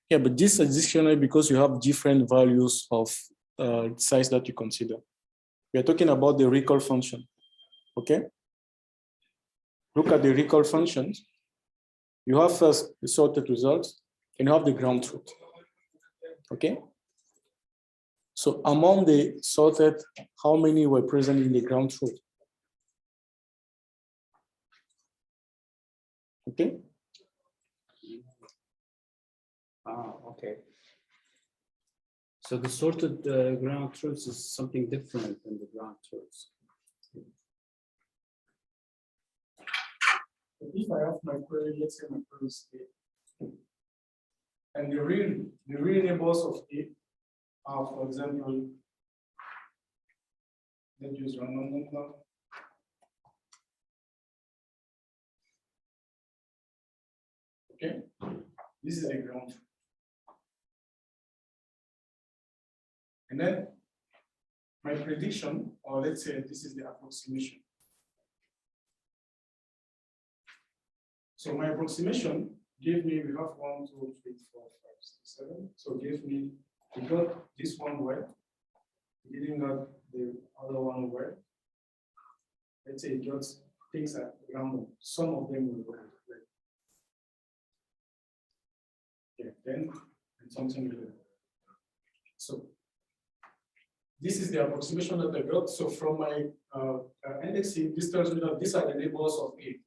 Yeah, but this is dictionary because you have different values of size that you consider. We are talking about the recall function. Okay. Look at the recall functions. You have first the sorted results, and you have the ground truth. Okay. So among the sorted, how many were present in the ground truth? Okay. Okay. So the sorted ground truth is something different than the ground truth. If I have my query, let's say my query is A, and the real neighbors of A are, for example, let's use random number. Okay, this is the ground truth. And then my prediction, or let's say this is the approximation. So my approximation gave me, we have 1, 2, 3, 4, 5, 6, 7. So gave me, we got this one well. We didn't got the other one well. Let's say it got things at random. Some of them will work. Okay, then and something like that. So this is the approximation that I got. So from my indexing, this tells me that these are the neighbors of A.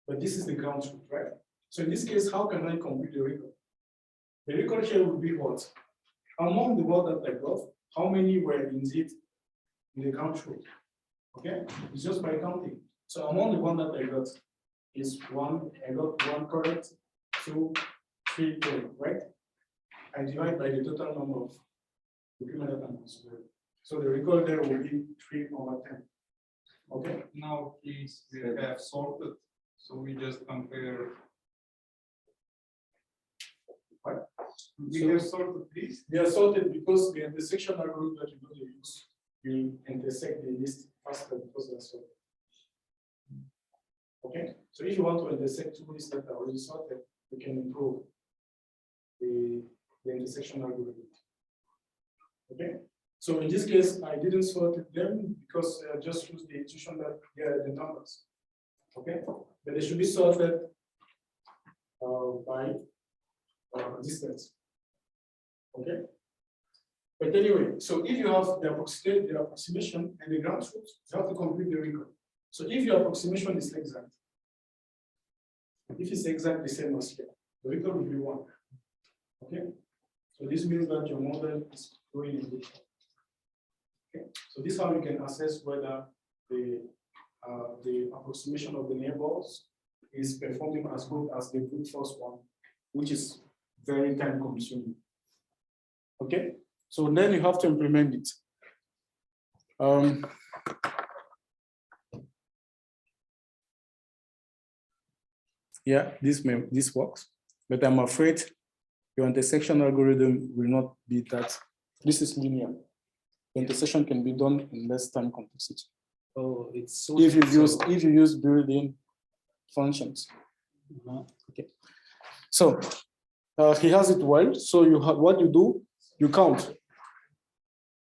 But this is the ground truth, right? So in this case, how can I compute the recall? The recall here would be what? Among the one that I got, how many were indeed in the ground truth? Okay, it's just by counting. So among the one that I got is 1, I got 1 correct, 2, 3 correct, right? I divide by the total number of documents that I'm considering. So the recall there will be 3 over 10. Okay. Now, please, we have sorted, so we just compare. What? We have sorted these. They are sorted because the intersection algorithm that you're going to use will intersect the list faster because they're sorted. Okay, so if you want to intersect two lists that are already sorted, we can improve the intersection algorithm. Okay, so in this case, I didn't sort them because I just used the intuition that they are the numbers. Okay, but they should be sorted by distance. Okay, but anyway, so if you have the approximation and the ground truth, you have to complete the recall. So if your approximation is exact, if it's exactly the same as here, the recall will be 1. Okay, so this means that your model is going in good. Okay, so this is how you can assess whether the approximation of the neighbors is performing as good as the brute force one, which is very time consuming. Okay, so then you have to implement it. Yeah, this works, but I'm afraid your intersection algorithm will not be that. This is linear. The intersection can be done in less time complexity. Oh, it's so If you use built-in functions. Okay. So he has it well. So you have what you do, you count.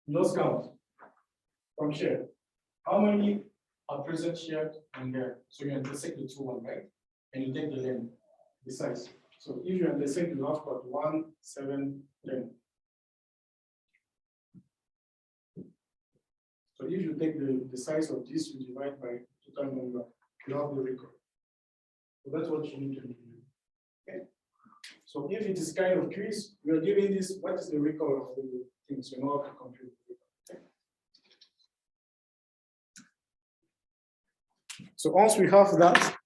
You just count from here. How many are present here and there? So you intersect the 2, 1, right? And you take the length, the size. So if you intersect, you have got 1, 7, 10. So if you take the size of this, you divide by total number, you have the record. So that's what you need to do. Okay. So if it is kind of quiz, we are giving this, what is the record of the things, you know how to compute the record. Okay. So once we have that,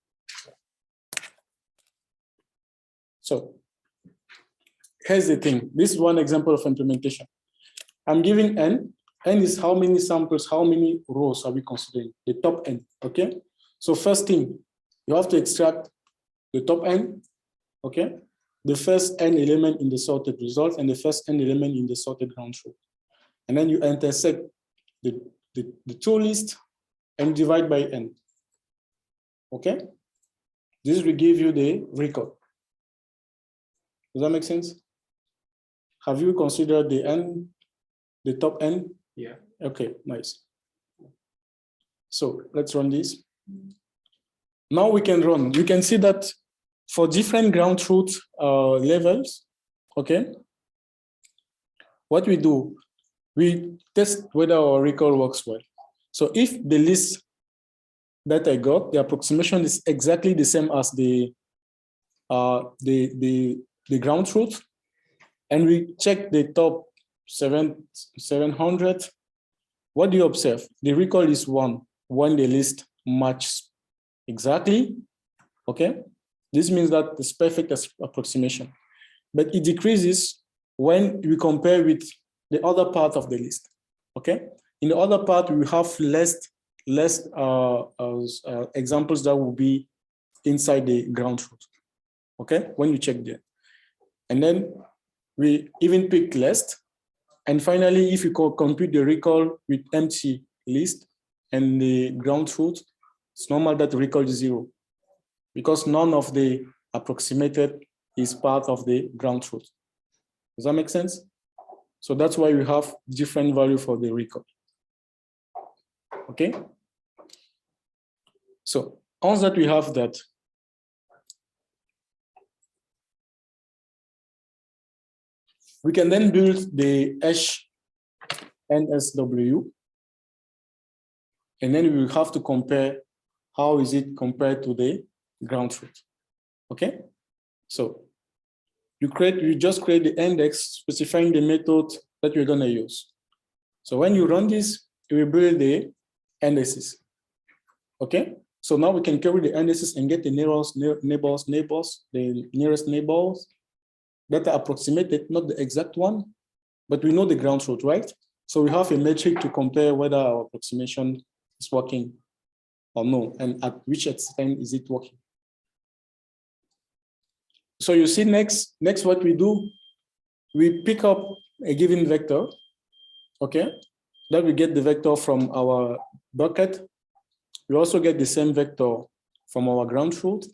so here's the thing. This is one example of implementation. I'm giving n. N is how many samples, how many rows are we considering? The top n, okay? So first thing, you have to extract the top n, okay? The first n element in the sorted result and the first n element in the sorted ground truth. And then you intersect the two lists and divide by n, okay? This will give you the record. Does that make sense? Have you considered the n, the top n? Yeah. Okay, nice. So let's run this. Now we can run. You can see that for different ground truth levels, okay, what we do, we test whether our recall works well. So if the list that I got, the approximation is exactly the same as the ground truth, and we check the top 700, what do you observe? The recall is 1 when the list matches exactly, okay? This means that it's perfect approximation, but it decreases when we compare with the other part of the list, okay? In the other part, we have less examples that will be inside the ground truth, okay? When you check there. And then we even pick less. And finally, if you compute the recall with empty list and the ground truth, it's normal that the recall is 0 because none of the approximated is part of the ground truth. Does that make sense? So that's why we have different value for the recall. Okay. So once that we have that, we can then build the HNSW, and then we will have to compare how is it compared to the ground truth. Okay, so you just create the index specifying the method that you're going to use. So when you run this, you will build the indices. Okay, so now we can carry the indices and get the nearest neighbors, the nearest neighbors that are approximated, not the exact one, but we know the ground truth, right? So we have a metric to compare whether our approximation is working or no, and at which extent is it working. So you see next what we do, we pick up a given vector, okay? Then we get the vector from our bucket. We also get the same vector from our ground truth,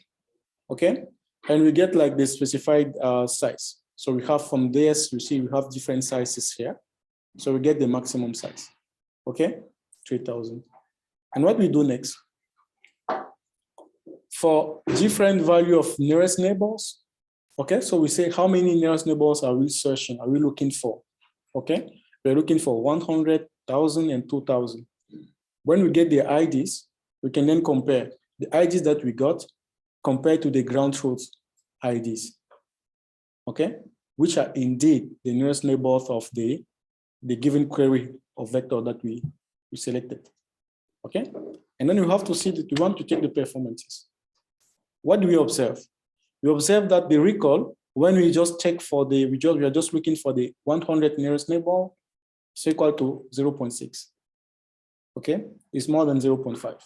okay? And we get like the specified size. So we have from this, you see we have different sizes here. So we get the maximum size, okay? 3,000. And what we do next? For different value of nearest neighbors, okay? So we say how many nearest neighbors are we searching, are we looking for, okay? We're looking for 100, 1,000, and 2,000. When we get the IDs, we can then compare the IDs that we got compared to the ground truth IDs, okay? Which are indeed the nearest neighbors of the given query or vector that we selected, okay? And then you have to see that we want to check the performances. What do we observe? We observe that the recall, when we just check for the, we are just looking for the 100 nearest neighbor, is equal to 0.6, okay? It's more than 0.5.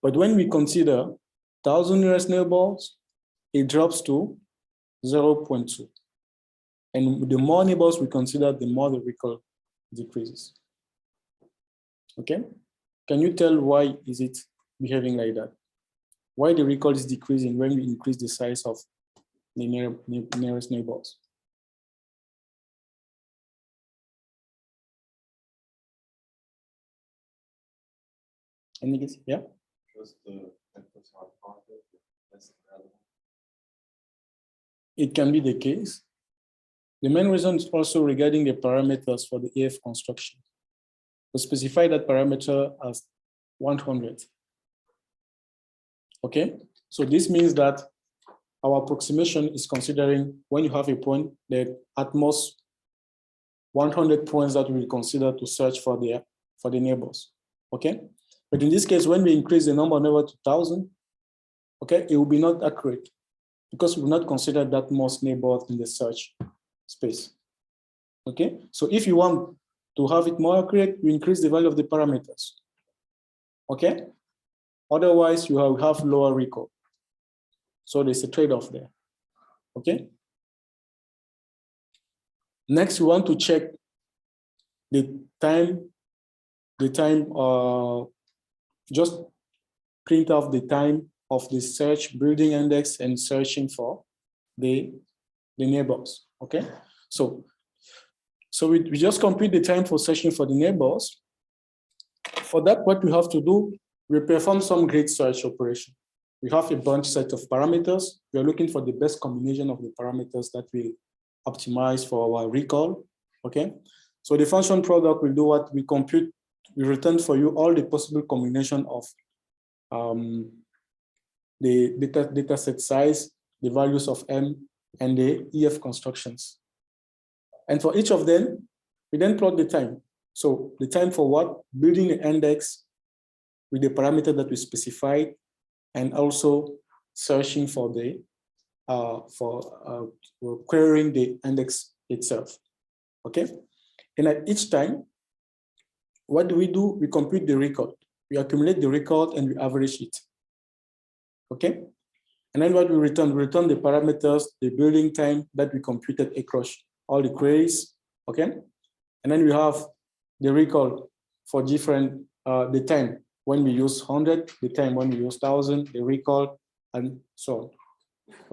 But when we consider 1,000 nearest neighbors, it drops to 0.2. And the more neighbors we consider, the more the recall decreases. Okay? Can you tell why is it behaving like that? Why the recall is decreasing when we increase the size of the nearest neighbors? Any guess? Yeah? Because the vectors are farther, less relevant. It can be the case. The main reason is also regarding the parameters for the AF construction. We specify that parameter as 100. Okay, so this means that our approximation is considering when you have a point that at most 100 points that we consider to search for the neighbors. Okay, but in this case, when we increase the number of neighbors to 1,000, okay, it will be not accurate because we will not consider that most neighbors in the search space. Okay, so if you want to have it more accurate, you increase the value of the parameters. Okay, otherwise you have lower recall. So there's a trade-off there. Okay. Next, we want to check the time. Just print off the time of the search building index and searching for the neighbors. Okay. So we just compute the time for searching for the neighbors. For that, what we have to do, we perform some grid search operation. We have a bunch set of parameters. We are looking for the best combination of the parameters that will optimize for our recall. Okay. So the function product will do what we compute. We return for you all the possible combination of the data set size, the values of M, and the EF constructions. And for each of them, we then plot the time. So the time for what? Building the index with the parameter that we specified, and also searching for the querying the index itself. Okay. And at each time, what do? We compute the record. We accumulate the record and we average it. Okay. And then what we return the parameters, the building time that we computed across all the queries. Okay. And then we have the record for different, the time when we use 100, the time when we use 1,000, the record, and so on.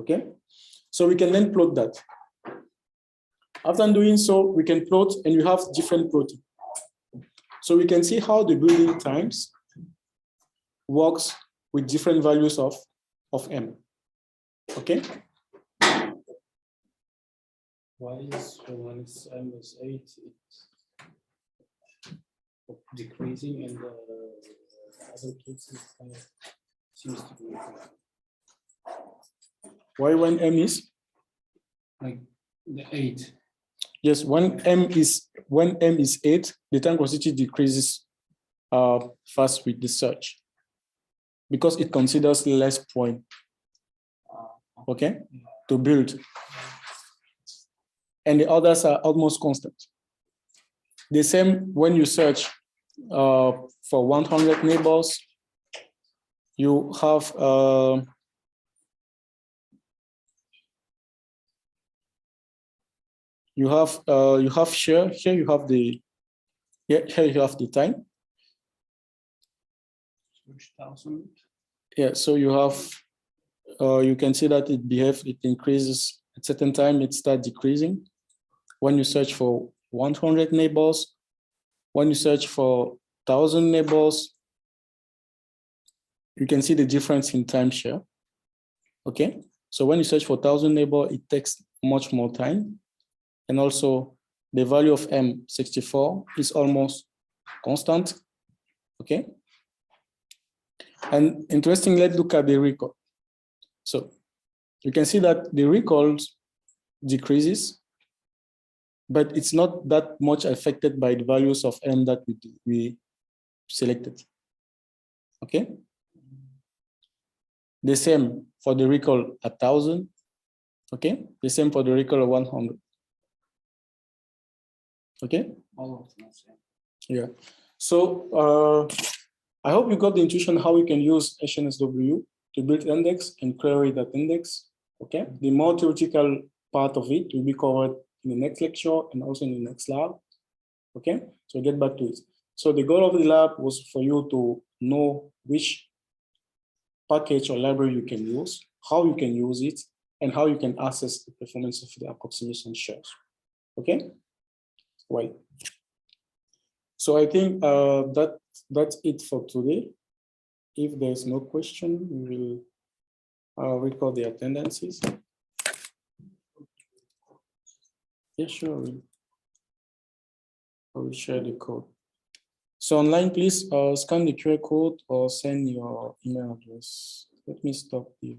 Okay. So we can then plot that. After doing so, we can plot and we have different plotting. So we can see how the building times works with different values of M. Okay. Why is when it's M is 8, it's decreasing, and the other cases kind of seems to be Why when M is? like the 8. Yes, when M is 8, the time complexity decreases fast with the search because it considers less point, okay, to build. And the others are almost constant. The same when you search for 100 neighbors, you have here you have the here you have the time. 1,000. Yeah, so you have, you can see that it increases at certain time, it starts decreasing. When you search for 100 neighbors, when you search for 1,000 neighbors, you can see the difference in timeshare. Okay, so when you search for 1,000 neighbors, it takes much more time. And also the value of M64 is almost constant. Okay. And interestingly, let's look at the recall. So you can see that the recalls decreases, but it's not that much affected by the values of M that we selected. Okay. The same for the recall 1,000. Okay. The same for the recall of 100. Okay. All of them. Yeah. So I hope you got the intuition how we can use HNSW to build index and query that index. Okay. The more theoretical part of it will be covered in the next lecture and also in the next lab. Okay. So get back to it. So the goal of the lab was for you to know which package or library you can use, how you can use it, and how you can access the performance of the approximation shares. Okay. Right. So I think that's it for today. If there's no question, we will record the attendances. Yeah, sure. I will share the code. So online, please scan the QR code or send your email address. Let me stop the